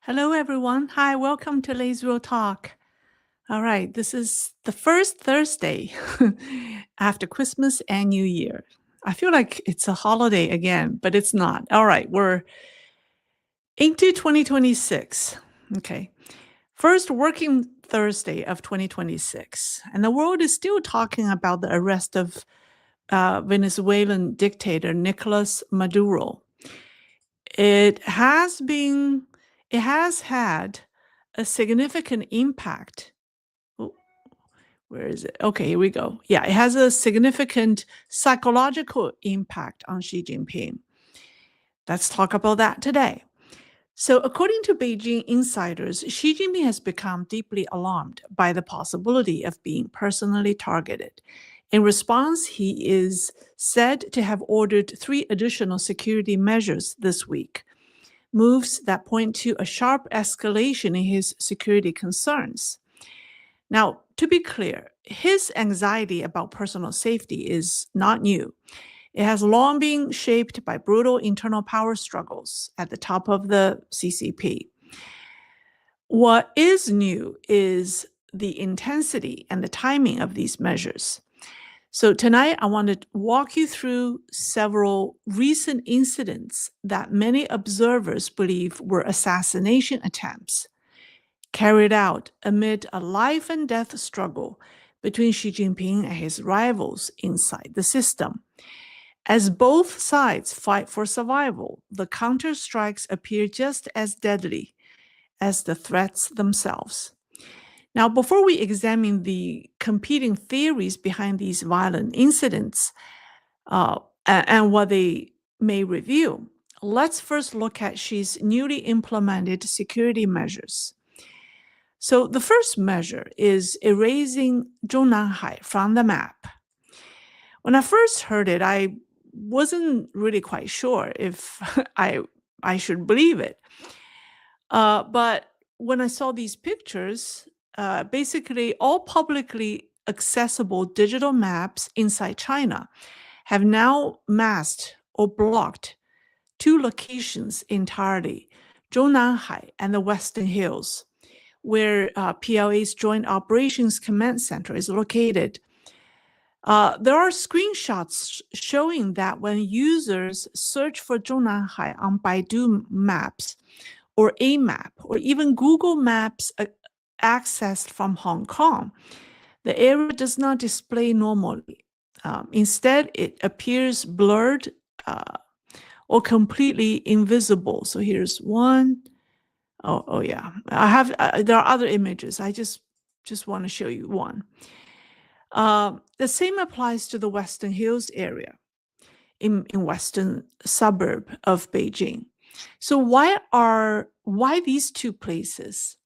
Hello, everyone. Hi, welcome to Lay's Real Talk. All right, this is the first Thursday after Christmas and New Year. I feel like it's a holiday again, but it's not. All right, we're into 2026. Okay, first working Thursday of 2026. And the world is still talking about the arrest of Venezuelan dictator Nicolas Maduro. It has been, it has had a significant impact. Oh, where is it? Okay, here we go. Yeah, it has a significant psychological impact on Xi Jinping. Let's talk about that today. So, according to Beijing insiders, Xi Jinping has become deeply alarmed by the possibility of being personally targeted. In response, he is said to have ordered 3 additional security measures this week, moves that point to a sharp escalation in his security concerns. Now, to be clear, his anxiety about personal safety is not new. It has long been shaped by brutal internal power struggles at the top of the CCP. What is new is the intensity and the timing of these measures. So tonight, I want to walk you through several recent incidents that many observers believe were assassination attempts carried out amid a life and death struggle between Xi Jinping and his rivals inside the system. As both sides fight for survival, the counter-strikes appear just as deadly as the threats themselves. Now, before we examine the competing theories behind these violent incidents and what they may reveal, let's first look at Xi's newly implemented security measures. So the first measure is erasing Zhongnanhai from the map. When I first heard it, I wasn't really quite sure if I should believe it. But when I saw these pictures, basically all publicly accessible digital maps inside China have now masked or blocked 2 locations entirely, Zhongnanhai and the Western Hills, where PLA's Joint Operations Command Center is located. There are screenshots showing that when users search for Zhongnanhai on Baidu Maps or AMap or even Google Maps accessed from Hong Kong, the area does not display normally. Instead, it appears blurred or completely invisible. So here's one. Oh yeah, I have. There are other images. I just want to show you one. The same applies to the Western Hills area in western suburb of Beijing. So why these 2 places?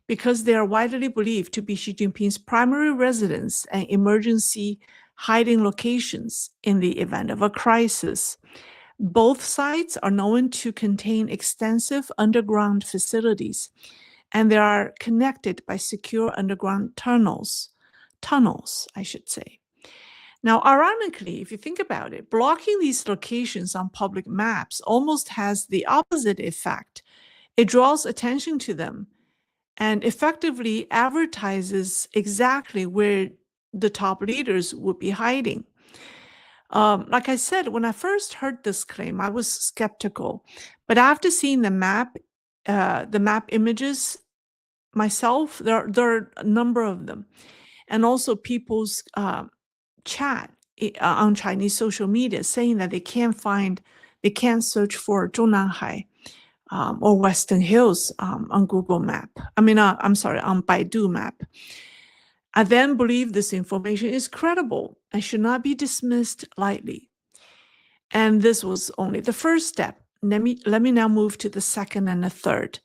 Because they are widely believed to be Xi Jinping's primary residence and emergency hiding locations in the event of a crisis. Both sites are known to contain extensive underground facilities, and they are connected by secure underground tunnels, I should say. Now, ironically, if you think about it, blocking these locations on public maps almost has the opposite effect. It draws attention to them and effectively advertises exactly where the top leaders would be hiding. Like I said, when I first heard this claim, I was skeptical. But after seeing the map images myself, there are a number of them. And also people's chat on Chinese social media saying that they can't search for Zhongnanhai or Western Hills on Google Map. I'm sorry, on Baidu Map. I then believe this information is credible and should not be dismissed lightly. And this was only the first step. Let me now move to the second and the third.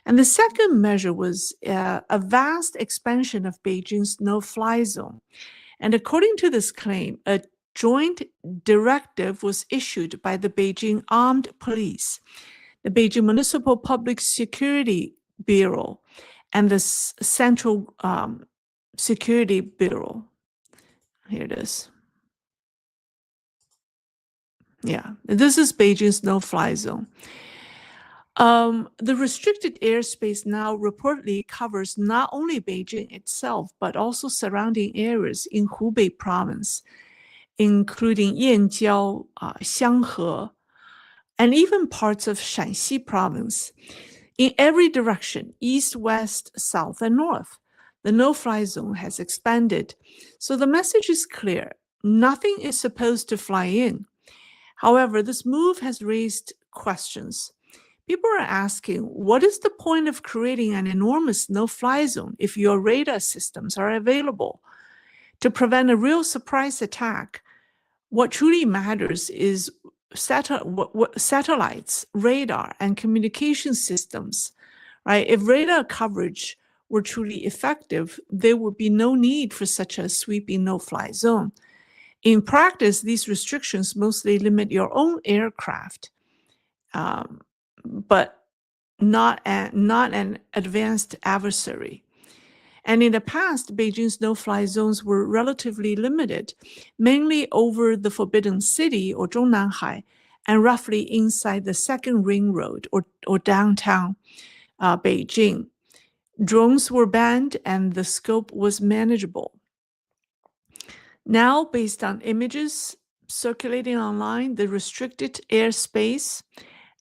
And the second measure was a vast expansion of Beijing's no-fly zone. And according to this claim, a joint directive was issued by the Beijing Armed Police, the Beijing Municipal Public Security Bureau, and the Central Security Bureau. Here it is. Yeah, this is Beijing's no-fly zone. The restricted airspace now reportedly covers not only Beijing itself, but also surrounding areas in Hubei province, including Yanjiao, Xianghe, and even parts of Shanxi province. In every direction, east, west, south, and north, the no-fly zone has expanded. So the message is clear. Nothing is supposed to fly in. However, this move has raised questions. People are asking, what is the point of creating an enormous no-fly zone if your radar systems are available? To prevent a real surprise attack, what truly matters is satellites, radar, and communication systems, right? If radar coverage were truly effective, there would be no need for such a sweeping no-fly zone. In practice, these restrictions mostly limit your own aircraft, but not an advanced adversary. And in the past, Beijing's no-fly zones were relatively limited, mainly over the Forbidden City or Zhongnanhai, and roughly inside the Second Ring Road or downtown Beijing. Drones were banned and the scope was manageable. Now, based on images circulating online, the restricted airspace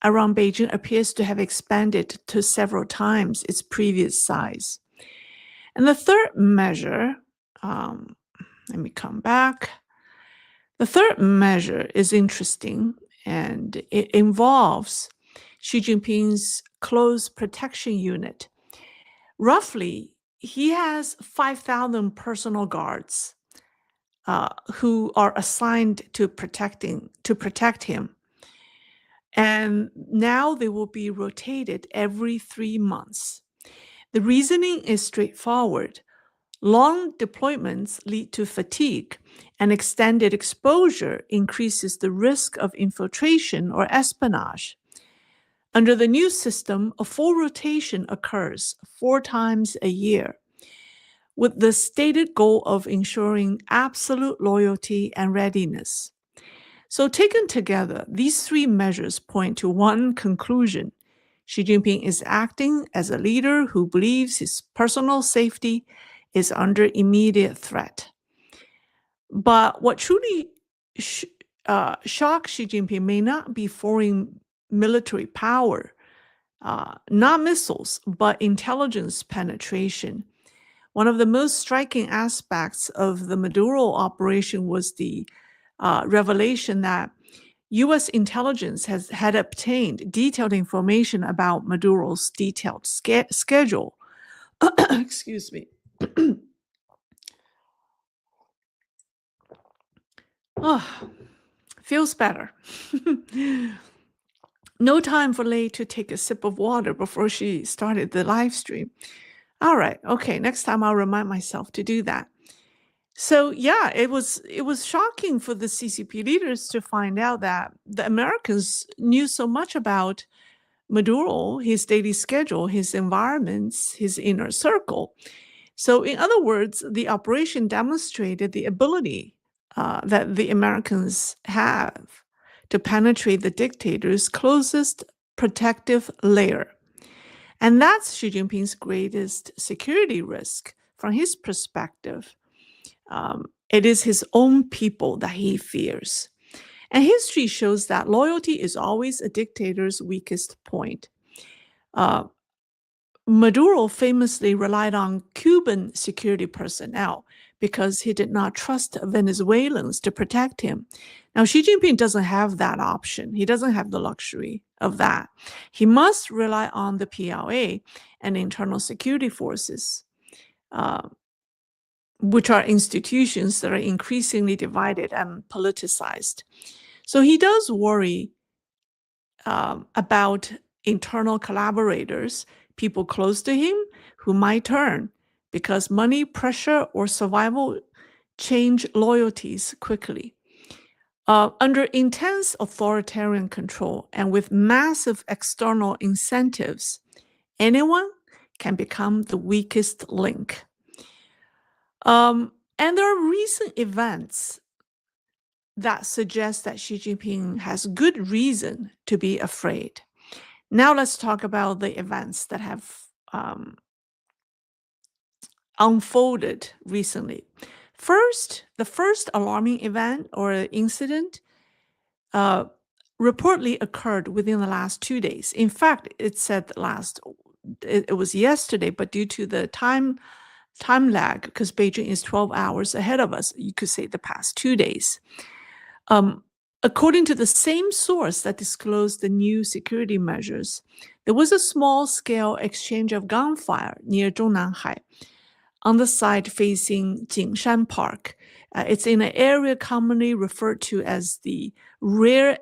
around Beijing appears to have expanded to several times its previous size. And the third measure, let me come back. The third measure is interesting, and it involves Xi Jinping's close protection unit. Roughly, he has 5,000 personal guards who are assigned to protect him. And now they will be rotated every 3 months. The reasoning is straightforward. Long deployments lead to fatigue, and extended exposure increases the risk of infiltration or espionage. Under the new system, a full rotation occurs 4 times a year, with the stated goal of ensuring absolute loyalty and readiness. So taken together, these 3 measures point to one conclusion. Xi Jinping is acting as a leader who believes his personal safety is under immediate threat. But what truly shocks Xi Jinping may not be foreign military power, not missiles, but intelligence penetration. One of the most striking aspects of the Maduro operation was the revelation that U.S. intelligence had obtained detailed information about Maduro's detailed schedule. Excuse me. Oh, feels better. No time for Lei to take a sip of water before she started the live stream. All right, okay, next time I'll remind myself to do that. So yeah, it was shocking for the CCP leaders to find out that the Americans knew so much about Maduro, his daily schedule, his environments, his inner circle. So in other words, the operation demonstrated the ability that the Americans have to penetrate the dictator's closest protective layer. And that's Xi Jinping's greatest security risk from his perspective. It is his own people that he fears. And history shows that loyalty is always a dictator's weakest point. Maduro famously relied on Cuban security personnel because he did not trust Venezuelans to protect him. Now, Xi Jinping doesn't have that option. He doesn't have the luxury of that. He must rely on the PLA and internal security forces, which are institutions that are increasingly divided and politicized. So he does worry about internal collaborators, people close to him who might turn because money, pressure, or survival change loyalties quickly. Under intense authoritarian control and with massive external incentives, anyone can become the weakest link. And there are recent events that suggest that Xi Jinping has good reason to be afraid. Now let's talk about the events that have unfolded recently. First, the first alarming event or incident reportedly occurred within the last 2 days. In fact, it said it was yesterday, but due to the time lag, because Beijing is 12 hours ahead of us, you could say the past 2 days. According to the same source that disclosed the new security measures, there was a small-scale exchange of gunfire near Zhongnanhai on the side facing Jingshan Park. It's in an area commonly referred to as the rear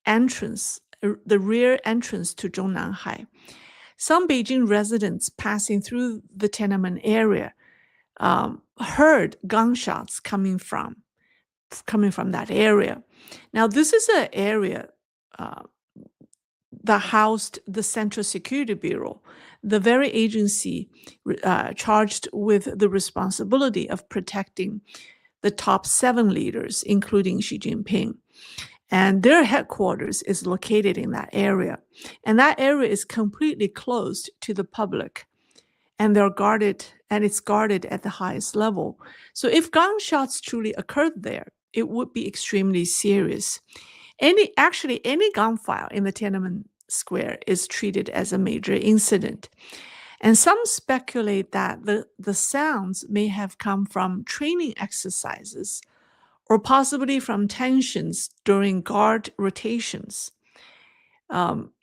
entrance to Zhongnanhai. Some Beijing residents passing through the tenement area heard gunshots coming from that area. Now, this is an area that housed the Central Security Bureau, the very agency charged with the responsibility of protecting the top 7 leaders, including Xi Jinping. And their headquarters is located in that area. And that area is completely closed to the public. And it's guarded at the highest level. So if gunshots truly occurred there, it would be extremely serious. Any gunfire in the Tiananmen Square is treated as a major incident. And some speculate that the sounds may have come from training exercises or possibly from tensions during guard rotations.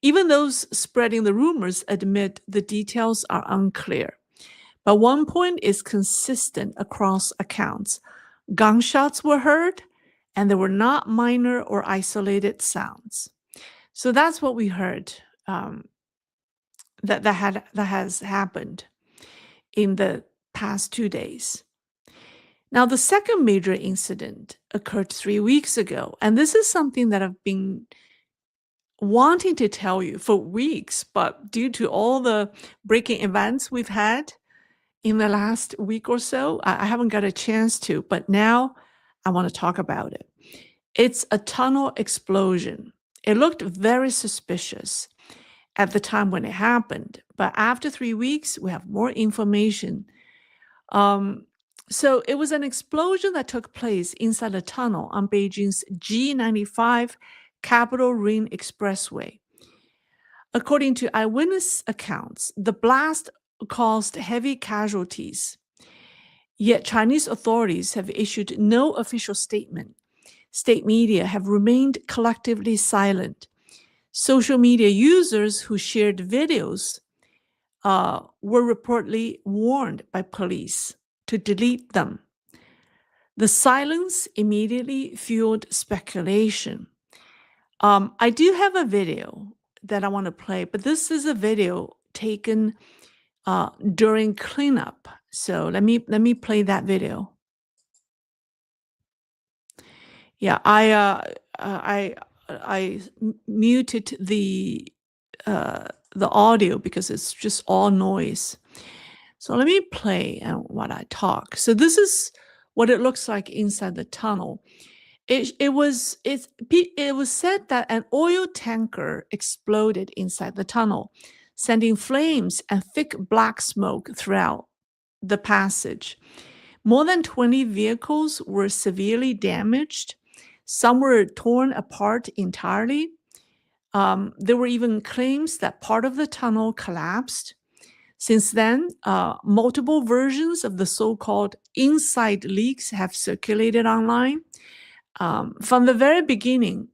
Even those spreading the rumors admit the details are unclear. But one point is consistent across accounts. Gunshots were heard, and they were not minor or isolated sounds. So that's what we heard that has happened in the past 2 days. Now, the second major incident occurred 3 weeks ago, and this is something that I've been wanting to tell you for weeks, but due to all the breaking events we've had in the last week or so, I haven't got a chance to, but now I want to talk about it. It's a tunnel explosion. It looked very suspicious at the time when it happened, but after 3 weeks, we have more information. So it was an explosion that took place inside a tunnel on Beijing's G95 Capital Ring Expressway. According to eyewitness accounts, the blast caused heavy casualties. Yet Chinese authorities have issued no official statement. State media have remained collectively silent. Social media users who shared videos were reportedly warned by police to delete them. The silence immediately fueled speculation. I do have a video that I want to play, but this is a video taken during cleanup. So let me play that video. Yeah, I muted the audio because it's just all noise. So let me play while I talk. So this is what it looks like inside the tunnel. It was said that an oil tanker exploded inside the tunnel, sending flames and thick black smoke throughout the passage. More than 20 vehicles were severely damaged. Some were torn apart entirely. There were even claims that part of the tunnel collapsed. Since then, multiple versions of the so-called inside leaks have circulated online. From the very beginning,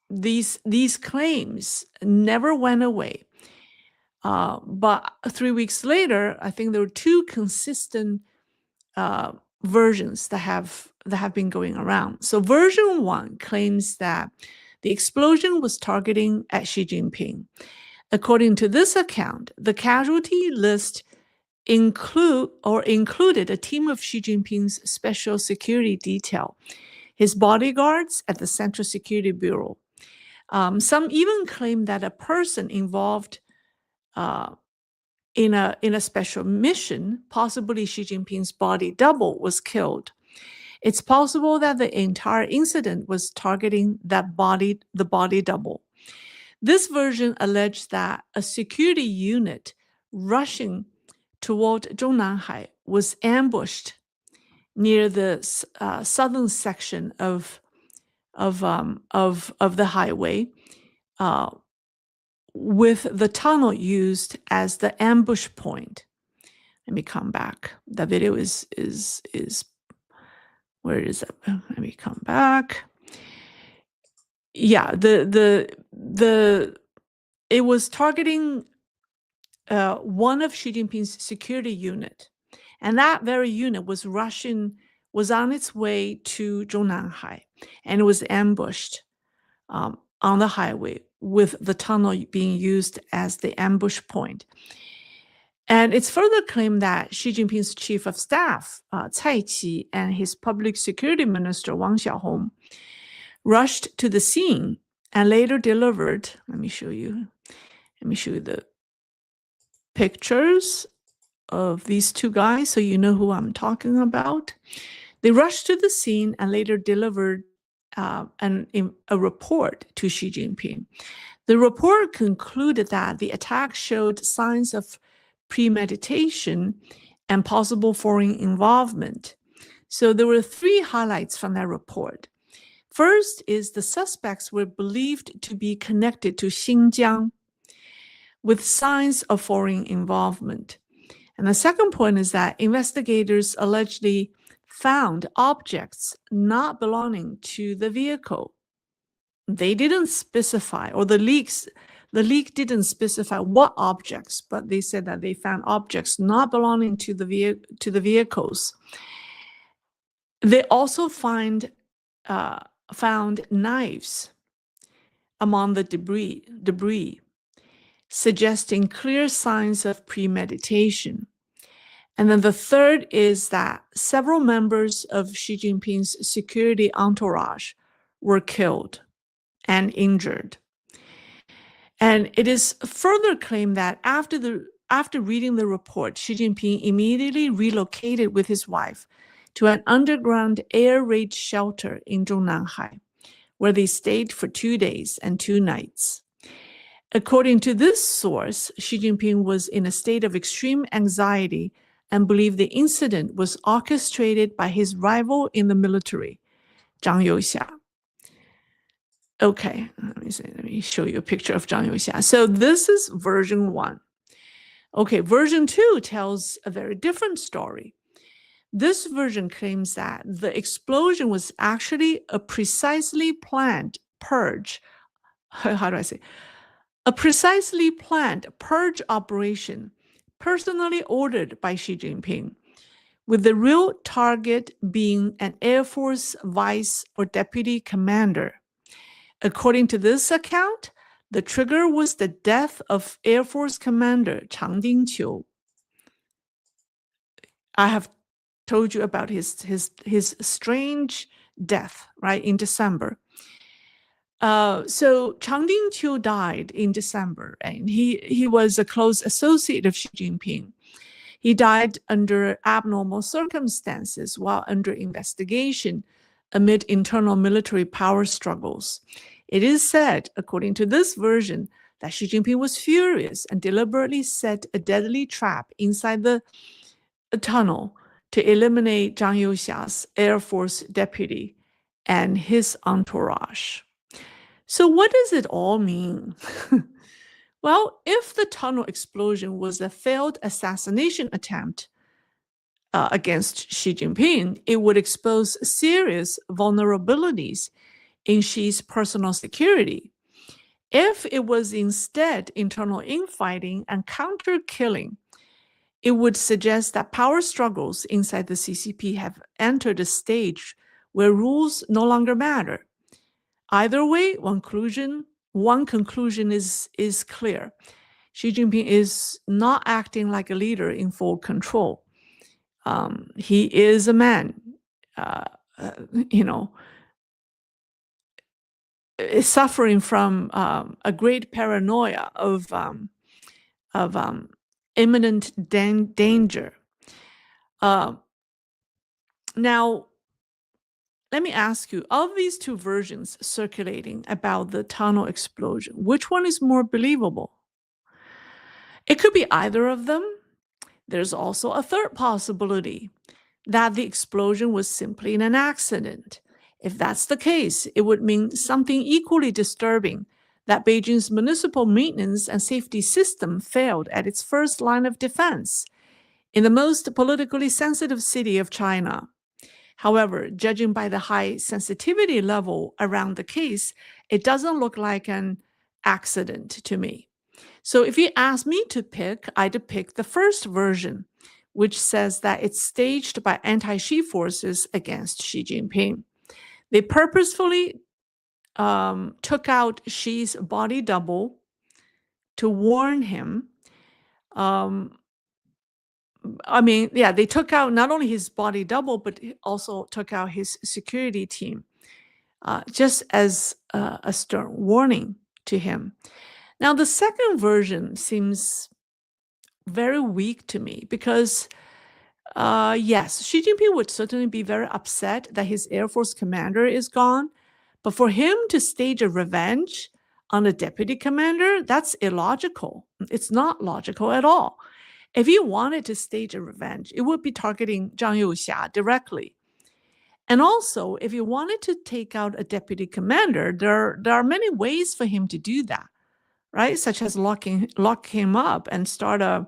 these claims never went away. But 3 weeks later, I think there were 2 consistent versions that have been going around. So version 1 claims that the explosion was targeting at Xi Jinping. According to this account, the casualty list included a team of Xi Jinping's special security detail, his bodyguards at the Central Security Bureau. Some even claim that a person involved in a special mission, possibly Xi Jinping's body double, was killed. It's possible that the entire incident was targeting the body double. This version alleged that a security unit rushing toward Zhongnanhai was ambushed near the southern section of the highway, with the tunnel used as the ambush point. Let me come back. The video is where is it? Let me come back. Yeah, it was targeting one of Xi Jinping's security unit, and that very unit was on its way to Zhongnanhai, and it was ambushed on the highway, with the tunnel being used as the ambush point. And it's further claimed that Xi Jinping's chief of staff, Cai Qi, and his public security minister, Wang Xiaohong, rushed to the scene and later delivered, let me show you the pictures of these two guys so you know who I'm talking about. They rushed to the scene and later delivered a report to Xi Jinping. The report concluded that the attack showed signs of premeditation and possible foreign involvement. So there were three highlights from that report. First is the suspects were believed to be connected to Xinjiang with signs of foreign involvement. And the second point is that investigators allegedly found objects not belonging to the vehicle. They didn't specify, or the leak didn't specify what objects, but they said that they found objects not belonging to the vehicles. They also found knives among the debris, suggesting clear signs of premeditation. And then the third is that several members of Xi Jinping's security entourage were killed and injured. And it is further claimed that after reading the report, Xi Jinping immediately relocated with his wife to an underground air raid shelter in Zhongnanhai, where they stayed for 2 days and 2 nights. According to this source, Xi Jinping was in a state of extreme anxiety and believed the incident was orchestrated by his rival in the military, Zhang Youxia. Okay, let me show you a picture of Zhang Youxia. So this is version 1. Okay, version 2 tells a very different story. This version claims that the explosion was actually a precisely planned purge. How do I say? A precisely planned purge operation, personally ordered by Xi Jinping, with the real target being an Air Force vice or deputy commander. According to this account, the trigger was the death of Air Force Commander Chang Dingqiu. I have told you about his strange death, right, in December. So Chang Dingqiu died in December, and he was a close associate of Xi Jinping. He died under abnormal circumstances while under investigation amid internal military power struggles. It is said, according to this version, that Xi Jinping was furious and deliberately set a deadly trap inside the tunnel to eliminate Zhang Youxia's Air Force deputy and his entourage. So what does it all mean? Well, if the tunnel explosion was a failed assassination attempt against Xi Jinping, it would expose serious vulnerabilities in Xi's personal security. If it was instead internal infighting and counter-killing, it would suggest that power struggles inside the CCP have entered a stage where rules no longer matter. Either way, one conclusion is clear. Xi Jinping is not acting like a leader in full control. He is a man, is suffering from a great paranoia of imminent danger. Now, let me ask you, of these two versions circulating about the tunnel explosion, which one is more believable? It could be either of them. There's also a third possibility that the explosion was simply an accident. If that's the case, it would mean something equally disturbing, that Beijing's municipal maintenance and safety system failed at its first line of defense in the most politically sensitive city of China. However, judging by the high sensitivity level around the case, it doesn't look like an accident to me. So if you ask me to pick, I'd pick the first version, which says that it's staged by anti-Xi forces against Xi Jinping. They purposefully took out Xi's body double to warn him. They took out not only his body double, but also took out his security team, just as a stern warning to him. Now, the second version seems very weak to me because, yes, Xi Jinping would certainly be very upset that his Air Force commander is gone. But for him to stage a revenge on a deputy commander, that's illogical. It's not logical at all. If he wanted to stage a revenge, it would be targeting Zhang Youxia directly. And also, if he wanted to take out a deputy commander, there are many ways for him to do that, right? Such as lock him up and start a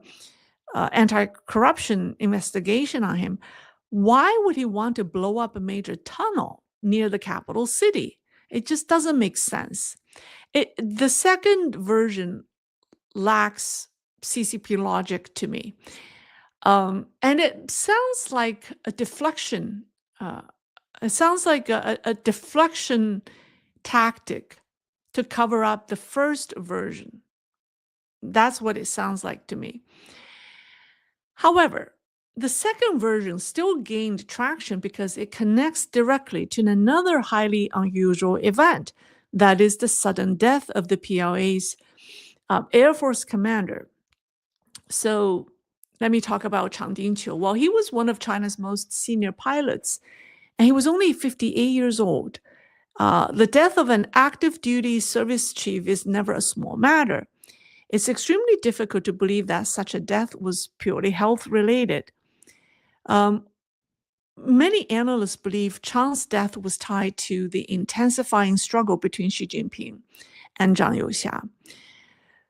anti-corruption investigation on him. Why would he want to blow up a major tunnel near the capital city? It just doesn't make sense. The second version lacks CCP logic to me. And it sounds like a deflection. It sounds like a deflection tactic to cover up the first version. That's what it sounds like to me. However, the second version still gained traction because it connects directly to another highly unusual event, that is the sudden death of the PLA's Air Force commander. So let me talk about Chang Dingqiu. Well, he was one of China's most senior pilots, and he was only 58 years old. The death of an active duty service chief is never a small matter. It's extremely difficult to believe that such a death was purely health-related. Many analysts believe Chang's death was tied to the intensifying struggle between Xi Jinping and Zhang Youxia.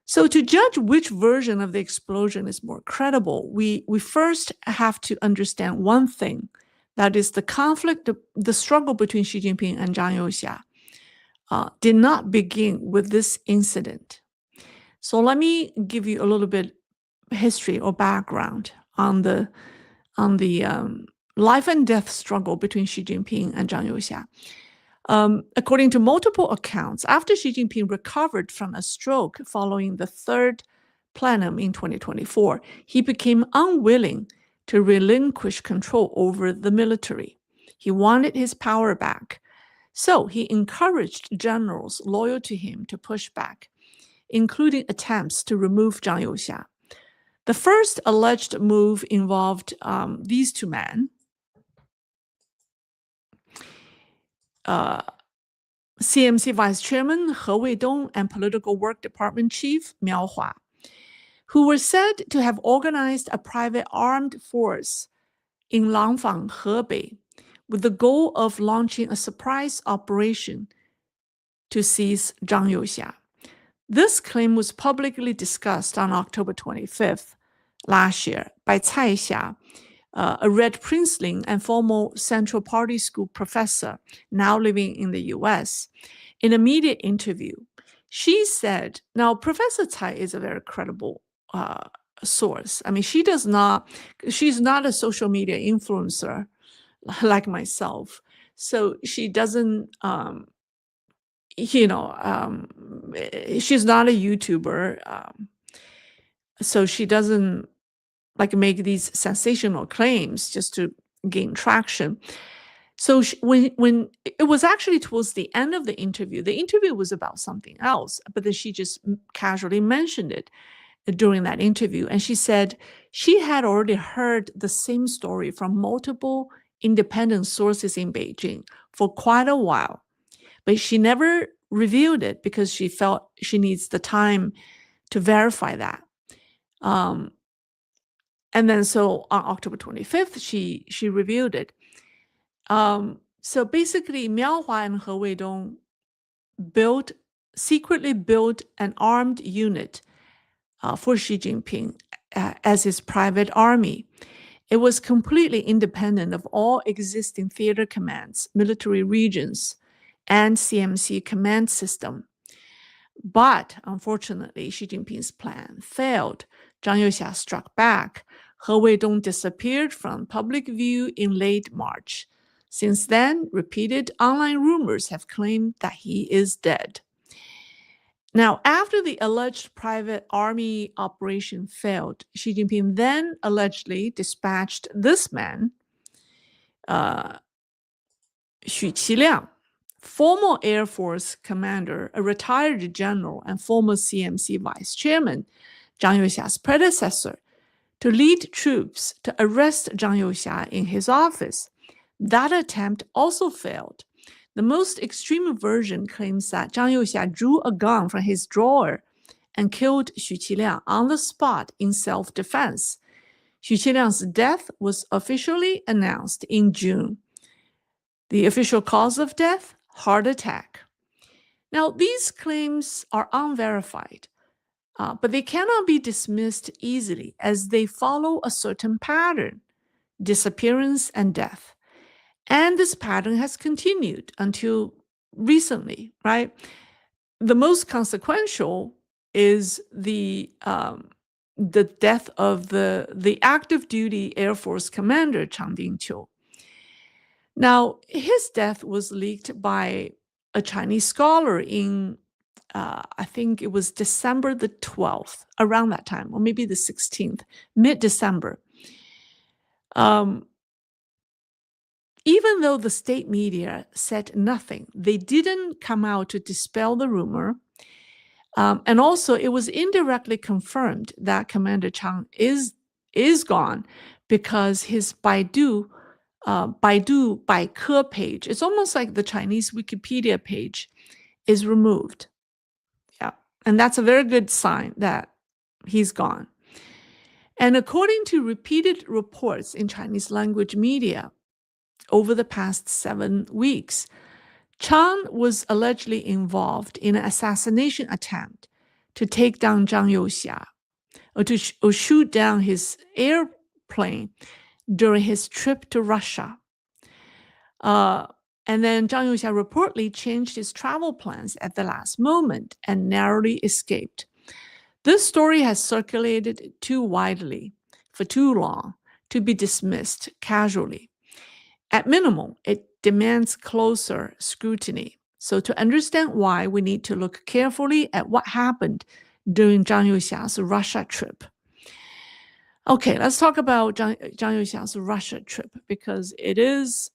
So to judge which version of the explosion is more credible, we first have to understand one thing. That is, the conflict, the struggle between Xi Jinping and Zhang Youxia did not begin with this incident. So let me give you a little bit history or background on the life and death struggle between Xi Jinping and Zhang Youxia. According to multiple accounts, after Xi Jinping recovered from a stroke following the third plenum in 2024, he became unwilling to relinquish control over the military. He wanted his power back. So he encouraged generals loyal to him to push back, including attempts to remove Zhang Youxia. The first alleged move involved these two men, CMC Vice Chairman He Weidong and Political Work Department Chief Miao Hua, who were said to have organized a private armed force in Langfang, Hebei, with the goal of launching a surprise operation to seize Zhang Youxia. This claim was publicly discussed on October 25th last year by Cai Xia, a Red Princeling and former Central Party School professor now living in the US. In a media interview, she said, now Professor Cai is a very credible source. I mean, she's not a social media influencer like myself. So she doesn't, she's not a YouTuber. So she doesn't make these sensational claims just to gain traction. So when it was actually towards the end of the interview was about something else, but then she just casually mentioned it during that interview. And she said she had already heard the same story from multiple independent sources in Beijing for quite a while, but she never revealed it because she felt she needs the time to verify that. And then so on October 25th, she revealed it. So basically, Miao Hua and He Weidong secretly built an armed unit for Xi Jinping as his private army. It was completely independent of all existing theater commands, military regions, and CMC command system. But unfortunately, Xi Jinping's plan failed. Zhang Youxia struck back. He Weidong disappeared from public view in late March. Since then, repeated online rumors have claimed that he is dead. Now, after the alleged private army operation failed, Xi Jinping then allegedly dispatched this man, Xu Qiliang, former Air Force commander, a retired general, and former CMC vice chairman, Zhang Youxia's predecessor, to lead troops to arrest Zhang Youxia in his office. That attempt also failed. The most extreme version claims that Zhang Youxia drew a gun from his drawer and killed Xu Qiliang on the spot in self-defense. Xu Qiliang's death was officially announced in June. The official cause of death? Heart attack. Now, these claims are unverified, but they cannot be dismissed easily as they follow a certain pattern: disappearance and death. And this pattern has continued until recently, right? The most consequential is the death of the active duty Air Force commander, Chang Dingqiu. Now, his death was leaked by a Chinese scholar in, I think it was December the 12th, around that time, or maybe the 16th, mid-December. Even though the state media said nothing, they didn't come out to dispel the rumor. And also, it was indirectly confirmed that Commander Chang is gone because his Baidu Baike page, it's almost like the Chinese Wikipedia page, is removed. Yeah, and that's a very good sign that he's gone. And according to repeated reports in Chinese language media, over the past 7 weeks, Chang was allegedly involved in an assassination attempt to take down Zhang Youxia, or shoot down his airplane during his trip to Russia. And then Zhang Youxia reportedly changed his travel plans at the last moment and narrowly escaped. This story has circulated too widely for too long to be dismissed casually. At minimum, it demands closer scrutiny. So to understand why, we need to look carefully at what happened during Zhang Youxia's Russia trip. Okay, let's talk about Zhang Youxia's Russia trip, because it is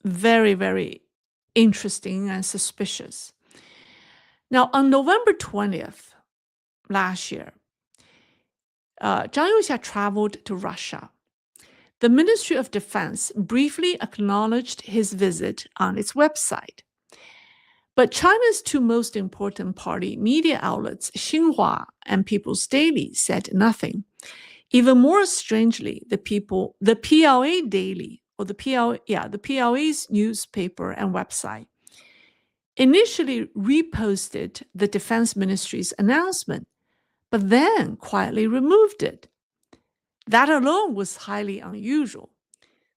very, very interesting and suspicious. Now, on November 20th last year, Zhang Youxia traveled to Russia. The Ministry of Defense briefly acknowledged his visit on its website. But China's two most important party media outlets, Xinhua and People's Daily, said nothing. Even more strangely, the PLA Daily, or the PLA's newspaper and website, initially reposted the Defense Ministry's announcement, but then quietly removed it. That alone was highly unusual.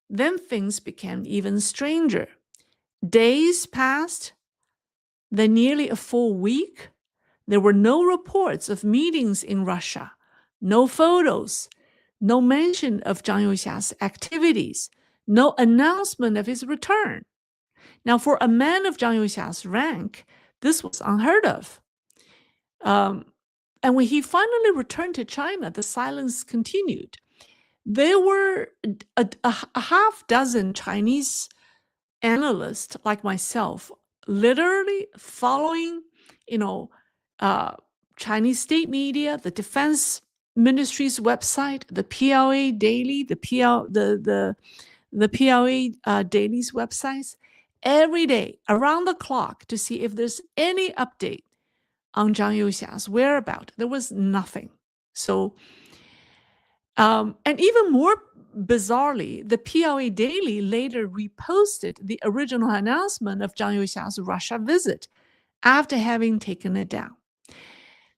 Then things became even stranger. Days passed, then nearly a full week. There were no reports of meetings in Russia, no photos, no mention of Zhang Youxia's activities, no announcement of his return. Now, for a man of Zhang Youxia's rank, this was unheard of. And when he finally returned to China, the silence continued. There were a half dozen Chinese analysts like myself literally following, Chinese state media, the Defense Ministry's website, the PLA Daily, the the PLA Daily's websites every day around the clock to see if there's any update on Zhang Youxia's whereabouts. There was nothing. So, and even more bizarrely, the PLA Daily later reposted the original announcement of Zhang Youxia's Russia visit after having taken it down.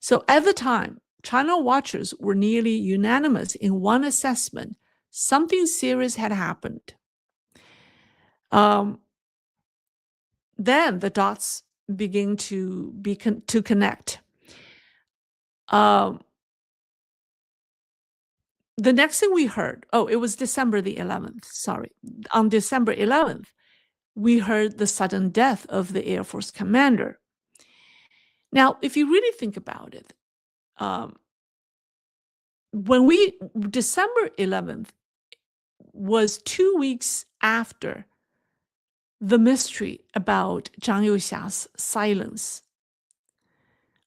So at the time, China watchers were nearly unanimous in one assessment: something serious had happened. Then the dots begin to connect. The next thing we heard, it was December the 11th, sorry. On December 11th, we heard the sudden death of the Air Force commander. Now, if you really think about it, December 11th was 2 weeks after the mystery about Zhang Youxia's silence,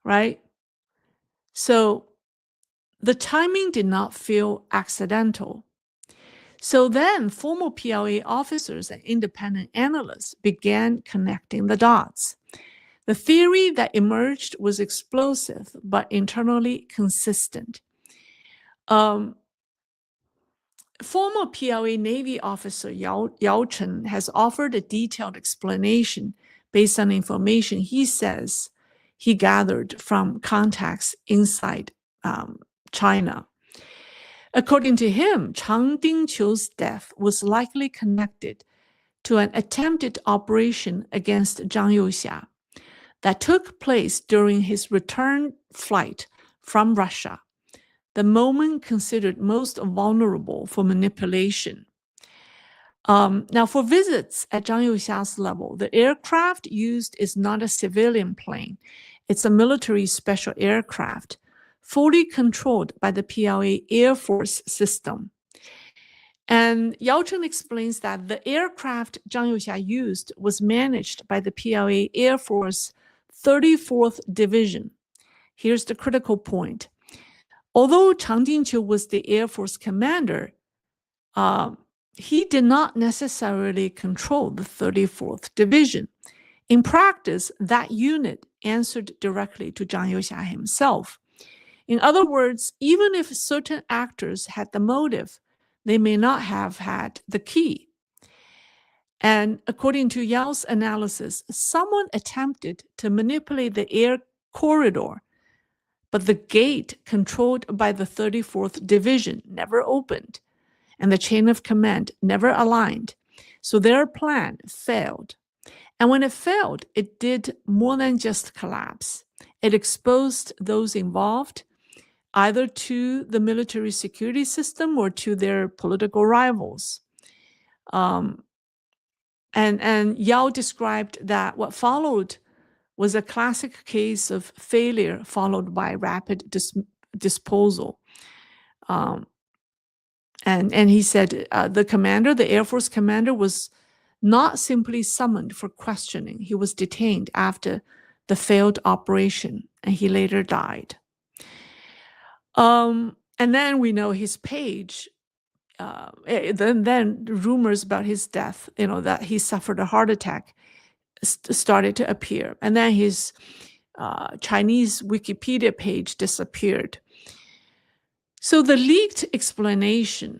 right? So the timing did not feel accidental. So then former PLA officers and independent analysts began connecting the dots. The theory that emerged was explosive, but internally consistent. Former PLA Navy officer Yao Chen has offered a detailed explanation based on information he says he gathered from contacts inside China. According to him, Chang Dingqiu's death was likely connected to an attempted operation against Zhang Youxia that took place during his return flight from Russia, the moment considered most vulnerable for manipulation. Now, for visits at Zhang Youxia's level, the aircraft used is not a civilian plane. It's a military special aircraft, fully controlled by the PLA Air Force system. And Yao Chen explains that the aircraft Zhang Youxia used was managed by the PLA Air Force 34th Division. Here's the critical point. Although Chang Dingqiu was the Air Force commander, he did not necessarily control the 34th Division. In practice, that unit answered directly to Zhang Youxia himself. In other words, even if certain actors had the motive, they may not have had the key. And according to Yao's analysis, someone attempted to manipulate the air corridor, but the gate controlled by the 34th Division never opened, and the chain of command never aligned. So their plan failed. And when it failed, it did more than just collapse. It exposed those involved, either to the military security system or to their political rivals. And Yao described that what followed was a classic case of failure followed by rapid disposal. And he said the Air Force commander, was not simply summoned for questioning. He was detained after the failed operation, and he later died. And then we know his page. Then rumors about his death, that he suffered a heart attack, started to appear. And then his Chinese Wikipedia page disappeared. So the leaked explanation,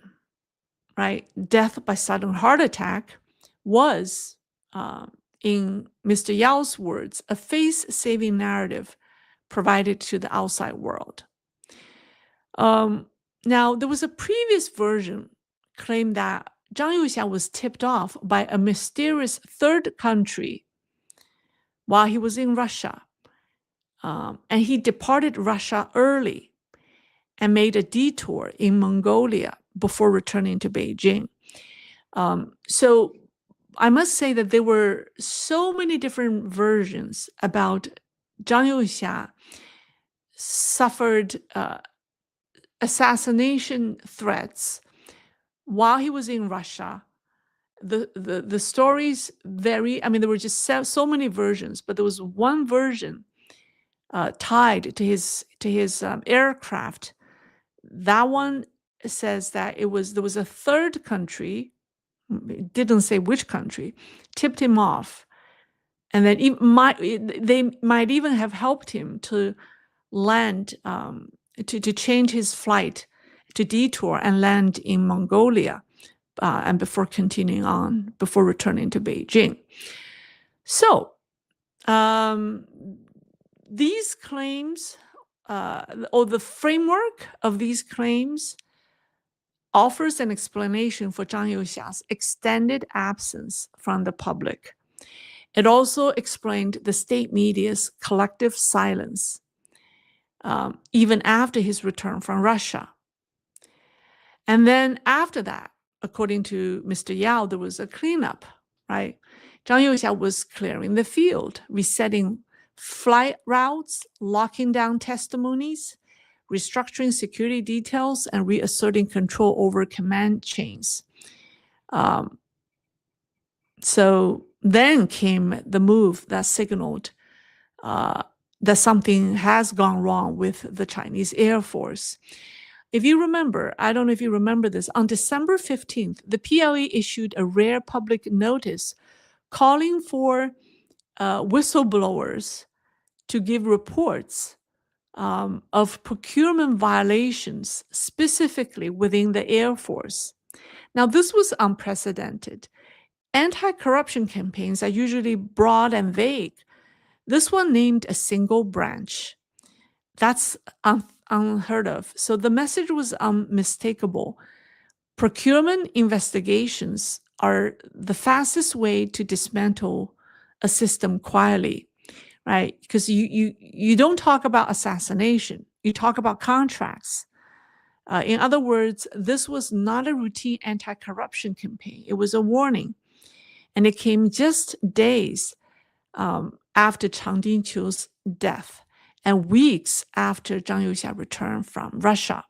right, death by sudden heart attack, was, in Mr. Yao's words, a face-saving narrative provided to the outside world. Now, there was a previous version claimed that Zhang Youxia was tipped off by a mysterious third country while he was in Russia. And he departed Russia early and made a detour in Mongolia before returning to Beijing. So I must say that there were so many different versions about Zhang Youxia suffered assassination threats while he was in Russia. The stories vary. I mean, there were just so many versions, but there was one version tied to his aircraft. That one says that there was a third country It didn't say which country, tipped him off. And then they might even have helped him to land, to change his flight, to detour and land in Mongolia, and before continuing on, before returning to Beijing. So these claims, or the framework of these claims, offers an explanation for Zhang Youxia's extended absence from the public. It also explained the state media's collective silence, even after his return from Russia. And then after that, according to Mr. Yao, there was a cleanup, right? Zhang Youxia was clearing the field, resetting flight routes, locking down testimonies, restructuring security details, and reasserting control over command chains. So then came the move that signaled that something has gone wrong with the Chinese Air Force. If you remember, I don't know if you remember this, on December 15th, the PLA issued a rare public notice calling for whistleblowers to give reports of procurement violations, specifically within the Air Force. Now, this was unprecedented. Anti-corruption campaigns are usually broad and vague. This one named a single branch. That's unheard of. So the message was unmistakable. Procurement investigations are the fastest way to dismantle a system quietly, right? Because you don't talk about assassination. You talk about contracts. In other words, this was not a routine anti-corruption campaign. It was a warning. And it came just days after Chang Dingqiu's death and weeks after Zhang Youxia returned from Russia.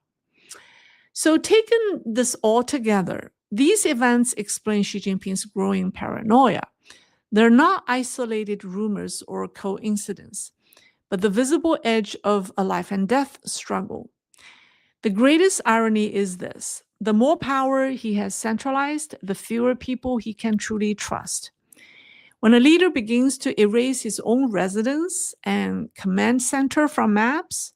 So taken this all together, these events explain Xi Jinping's growing paranoia. They're not isolated rumors or coincidence, but the visible edge of a life and death struggle. The greatest irony is this: the more power he has centralized, the fewer people he can truly trust. When a leader begins to erase his own residence and command center from maps,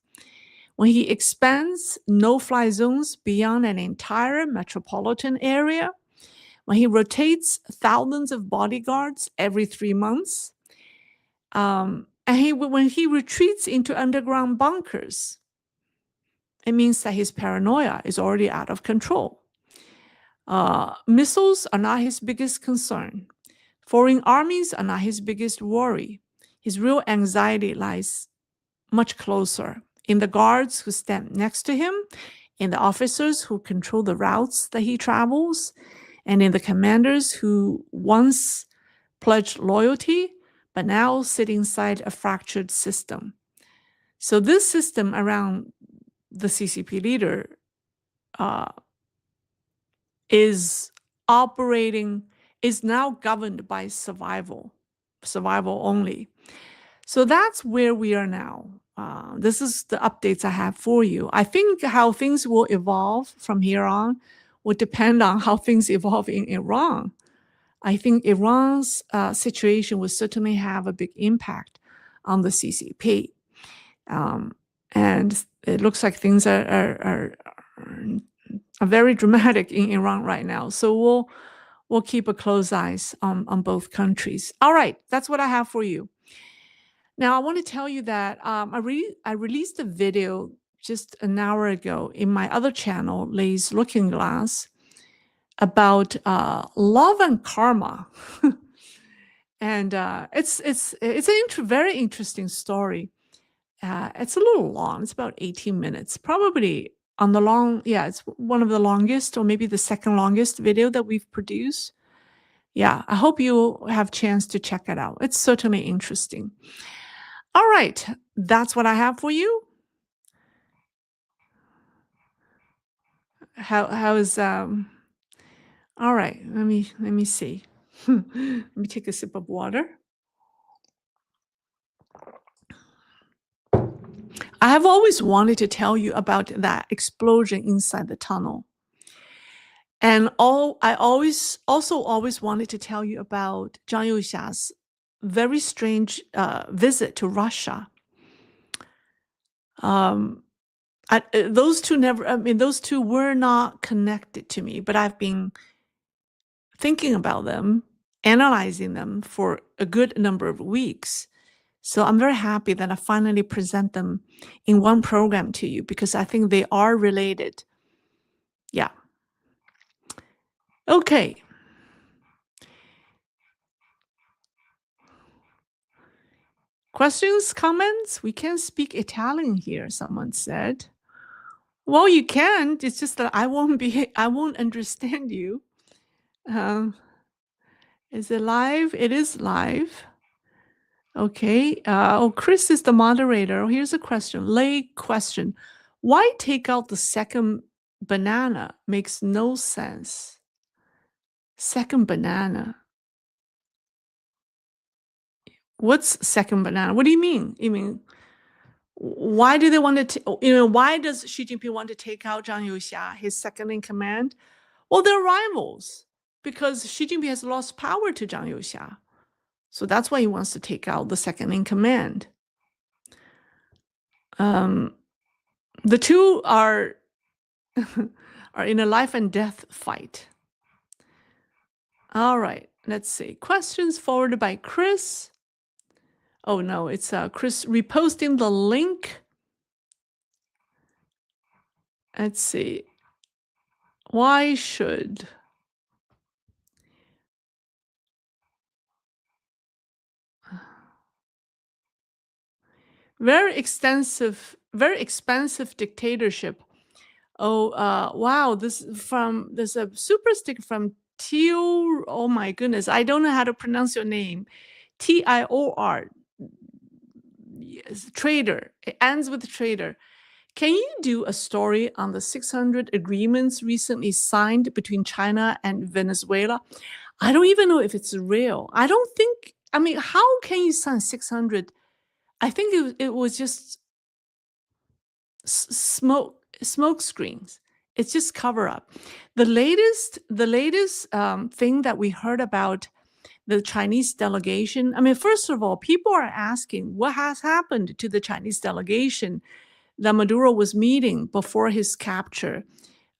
when he expands no-fly zones beyond an entire metropolitan area, when he rotates thousands of bodyguards every 3 months, and when he retreats into underground bunkers, it means that his paranoia is already out of control. Missiles are not his biggest concern. Foreign armies are not his biggest worry. His real anxiety lies much closer in the guards who stand next to him, in the officers who control the routes that he travels, and in the commanders who once pledged loyalty, but now sit inside a fractured system. So this system around the CCP leader is now governed by survival only. So that's where we are now. This is the updates I have for you. I think how things will evolve from here on will depend on how things evolve in Iran. I think Iran's situation will certainly have a big impact on the CCP. And it looks like things are very dramatic in Iran right now. So we'll keep a close eyes on both countries. All right, that's what I have for you. Now, I want to tell you that I released a video just an hour ago in my other channel, Lay's Looking Glass, about love and karma. And it's a very interesting story. It's a little long. It's about 18 minutes, probably on the long. Yeah, it's one of the longest, or maybe the second longest video that we've produced. Yeah, I hope you have a chance to check it out. It's certainly interesting. All right, that's what I have for you. How is all right, let me see. Let me take a sip of water. I have always wanted to tell you about that explosion inside the tunnel. And I always wanted to tell you about Zhang Youxia's very strange visit to Russia. Um, those two never, I mean, those two were not connected to me, but I've been thinking about them, analyzing them for a good number of weeks. So I'm very happy that I finally present them in one program to you because I think they are related. Yeah. Okay. Questions, comments? We can speak Italian here, someone said. Well, you can. It's just that I won't understand you. Um, is it live? It is live. Okay. Chris is the moderator. Here's a question. Lay question. Why take out the second banana? Makes no sense. Second banana. What's second banana? What do you mean? You mean, why do they want to, why does Xi Jinping want to take out Zhang Youxia, his second in command? Well, they're rivals because Xi Jinping has lost power to Zhang Youxia. So that's why he wants to take out the second in command. The two are are in a life and death fight. All right, let's see. Questions forwarded by Chris. Oh no, it's Chris reposting the link. Let's see. Why should very expensive dictatorship? Oh, wow, there's a super stick from Tior. Oh my goodness, I don't know how to pronounce your name. Tior. Yes, trader. It ends with trader. Can you do a story on the 600 agreements recently signed between China and Venezuela? I don't even know if it's real. I don't think, I mean, how can you sign 600? I think it was just smoke screens. It's just cover up. The latest thing that we heard about the Chinese delegation. I mean, first of all, people are asking what has happened to the Chinese delegation that Maduro was meeting before his capture.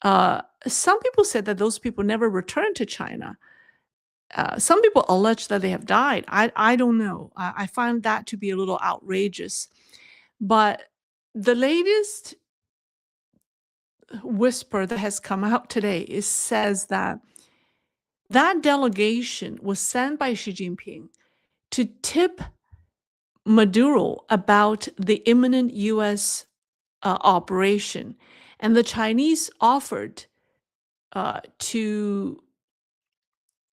Some people said that those people never returned to China. Some people allege that they have died. I don't know. I find that to be a little outrageous. But the latest whisper that has come out today says that that delegation was sent by Xi Jinping to tip Maduro about the imminent U.S. Operation, and the Chinese offered to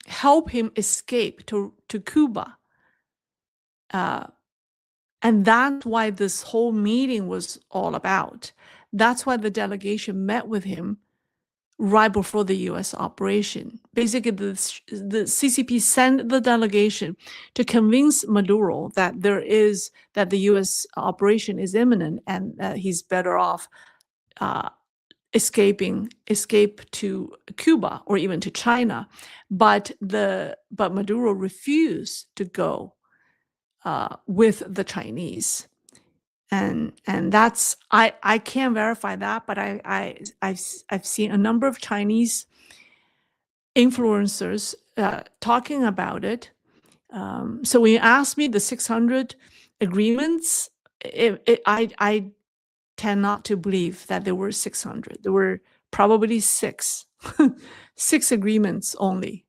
help him escape to Cuba. And that's why this whole meeting was all about. That's why the delegation met with him right before the U.S. operation. Basically, the CCP sent the delegation to convince Maduro that the U.S. operation is imminent and he's better off escape to Cuba or even to China. But Maduro refused to go with the Chinese. And that's I can't verify that, but I've seen a number of Chinese influencers talking about it. So when you ask me the 600 agreements, I tend not to believe that there were 600. There were probably six agreements only.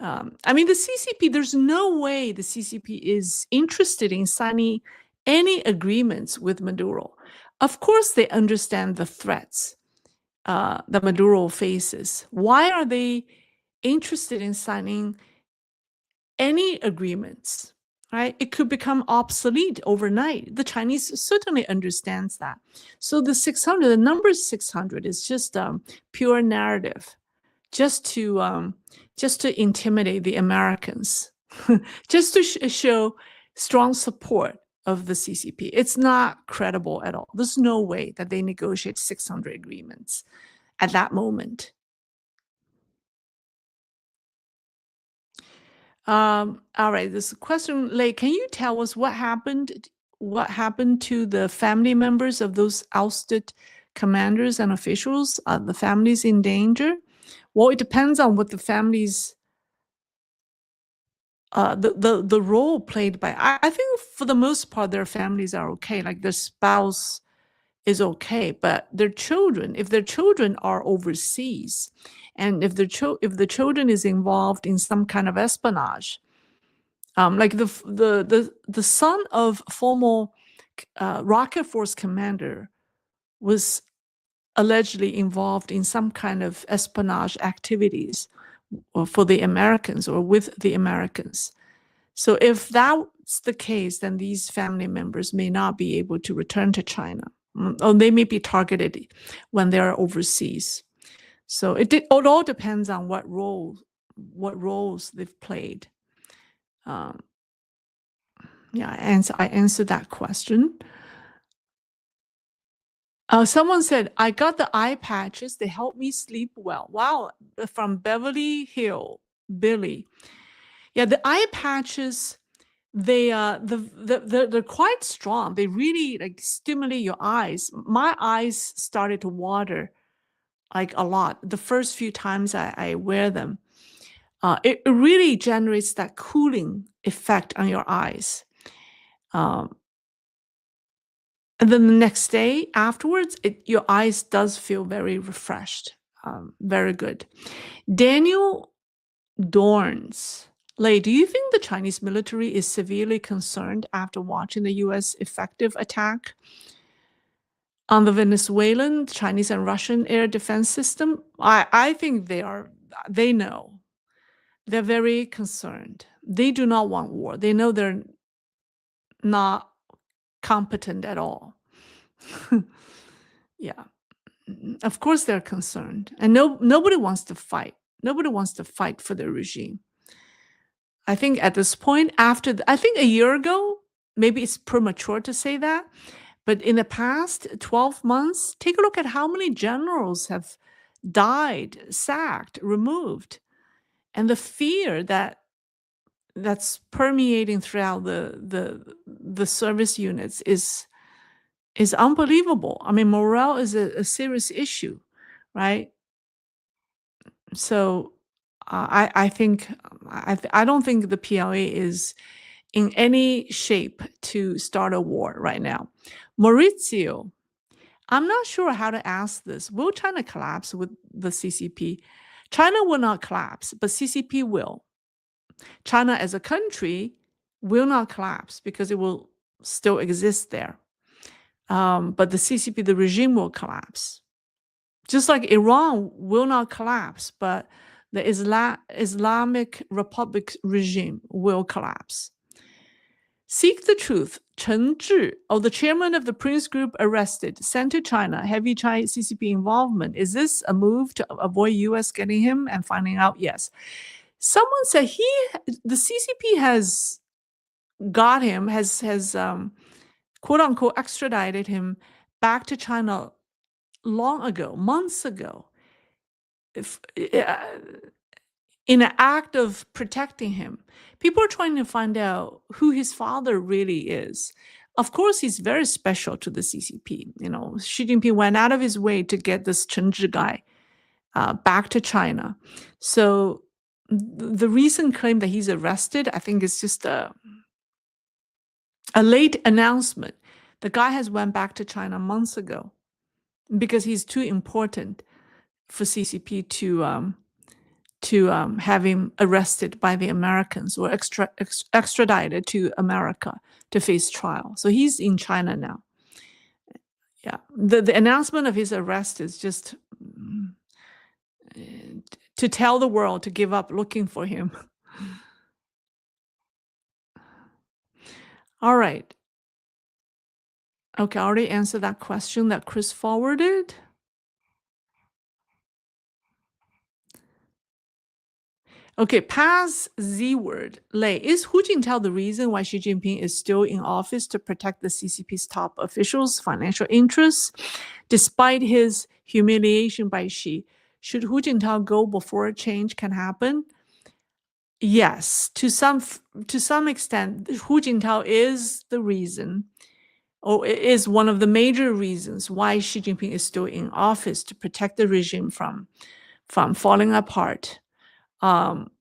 I mean, the CCP, there's no way the CCP is interested in signing any agreements with Maduro. Of course, they understand the threats that Maduro faces. Why are they interested in signing any agreements? Right? It could become obsolete overnight. The Chinese certainly understands that. So the 600, the number 600 is just pure narrative, just to intimidate the Americans, just to show strong support of the CCP. It's not credible at all. There's no way that they negotiate 600 agreements at that moment. All right, this question, Lei, can you tell us what happened to the family members of those ousted commanders and officials? Are the families in danger? Well, it depends on what the families the role played by I think for the most part their families are okay, like their spouse is okay, but their children, if their children are overseas, and if the children is involved in some kind of espionage, like the son of former rocket force commander was allegedly involved in some kind of espionage activities for the Americans or with the Americans. So if that's the case, then these family members may not be able to return to China, or they may be targeted when they are overseas. So it all depends on what roles they've played. Um, yeah, I answered that question. Someone said, I got the eye patches. They help me sleep well. Wow, from Beverly Hill, Billy. Yeah, the eye patches, they're quite strong. They really like stimulate your eyes. My eyes started to water like a lot the first few times I wear them. It really generates that cooling effect on your eyes. Um, and then the next day afterwards, your eyes does feel very refreshed. Very good. Daniel Dorns. Lei, do you think the Chinese military is severely concerned after watching the US effective attack on the Venezuelan, Chinese, and Russian air defense system? I think they know. They're very concerned. They do not want war. They know they're not competent at all. Yeah. Of course they're concerned. And nobody wants to fight. Nobody wants to fight for the regime. I think at this point, I think a year ago, maybe it's premature to say that, but in the past 12 months, take a look at how many generals have died, sacked, removed, and the fear that's permeating throughout the service units is unbelievable. I mean, morale is a serious issue, right? So I think I don't think the PLA is in any shape to start a war right now. Maurizio, I'm not sure how to ask this. Will China collapse with the CCP? China will not collapse, but CCP will. China as a country will not collapse because it will still exist there. But the CCP, the regime will collapse. Just like Iran will not collapse, but the Islamic Republic regime will collapse. Seek the truth. Chen Zhi, the chairman of the Prince Group, arrested, sent to China, heavy Chinese CCP involvement. Is this a move to avoid U.S. getting him and finding out? Yes. Someone said the CCP has got him, has quote unquote extradited him back to China long ago, months ago. If, in an act of protecting him, people are trying to find out who his father really is. Of course, he's very special to the CCP. You know, Xi Jinping went out of his way to get this Chen Zhi guy back to China. So the recent claim that he's arrested, I think, is just a late announcement. The guy has went back to China months ago because he's too important for CCP to have him arrested by the Americans or extradited to America to face trial. So he's in China now. Yeah, the announcement of his arrest is just to tell the world to give up looking for him. All right. Okay, I already answered that question that Chris forwarded. Okay, pass Z word. Lei, is Hu Jintao the reason why Xi Jinping is still in office to protect the CCP's top officials' financial interests, despite his humiliation by Xi? Should Hu Jintao go before change can happen? Yes, to some extent, Hu Jintao is the reason, or is one of the major reasons why Xi Jinping is still in office to protect the regime from falling apart. Um,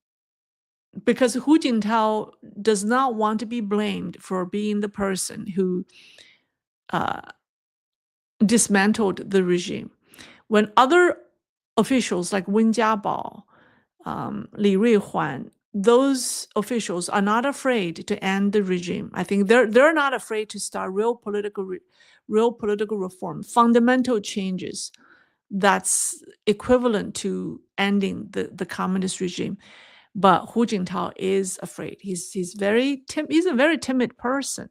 because Hu Jintao does not want to be blamed for being the person who uh, dismantled the regime. When other officials like Wen Jiabao, Li Ruihuan, those officials are not afraid to end the regime. I think they're not afraid to start real political reform, fundamental changes that's equivalent to ending the communist regime. But Hu Jintao is afraid. He's a very timid person.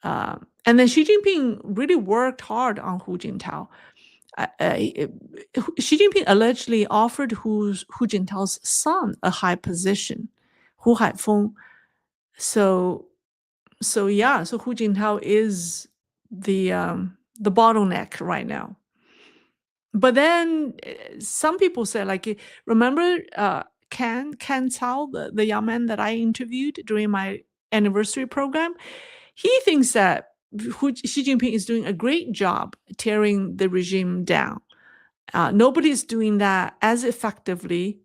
And then Xi Jinping really worked hard on Hu Jintao. Xi Jinping allegedly offered Hu Jintao's son a high position, Hu Haifeng. So so Hu Jintao is the bottleneck right now. But then some people say, like, remember Ken Cao, the young man that I interviewed during my anniversary program? He thinks that Xi Jinping is doing a great job tearing the regime down. Nobody's doing that as effectively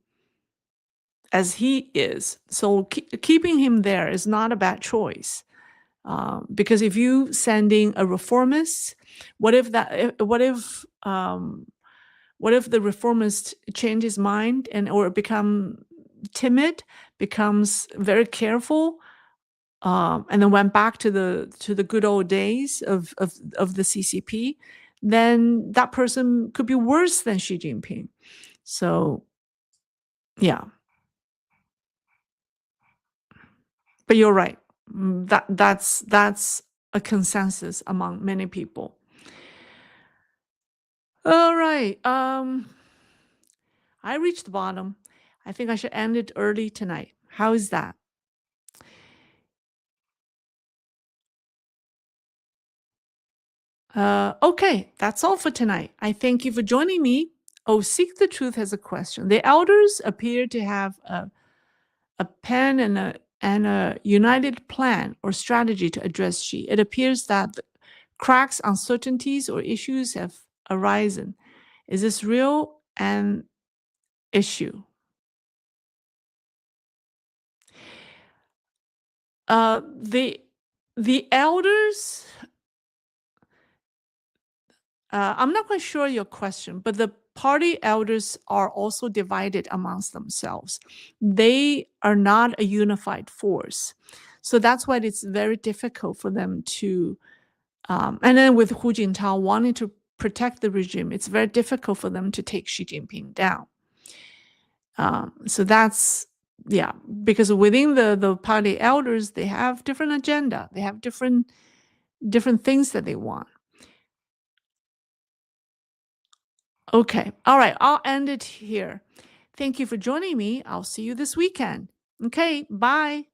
as he is. So keeping him there is not a bad choice. Because if you sending a reformist, what if the reformist change his mind or become timid, becomes very careful, and then went back to the good old days of the CCP, then that person could be worse than Xi Jinping. So yeah, but you're right. That's a consensus among many people. All right. I reached the bottom. I think I should end it early tonight. How is that? Okay, that's all for tonight. I thank you for joining me. Oh, Seek the Truth has a question. The elders appear to have a pen and a united plan or strategy to address Xi. It appears that cracks, uncertainties, or issues have arisen. Is this real an issue? The elders, I'm not quite sure your question, but the party elders are also divided amongst themselves. They are not a unified force. So that's why it's very difficult for them to, and then with Hu Jintao wanting to protect the regime, it's very difficult for them to take Xi Jinping down. So that's, yeah, because within the party elders, they have different agenda. They have different things that they want. Okay. All right. I'll end it here. Thank you for joining me. I'll see you this weekend. Okay. Bye.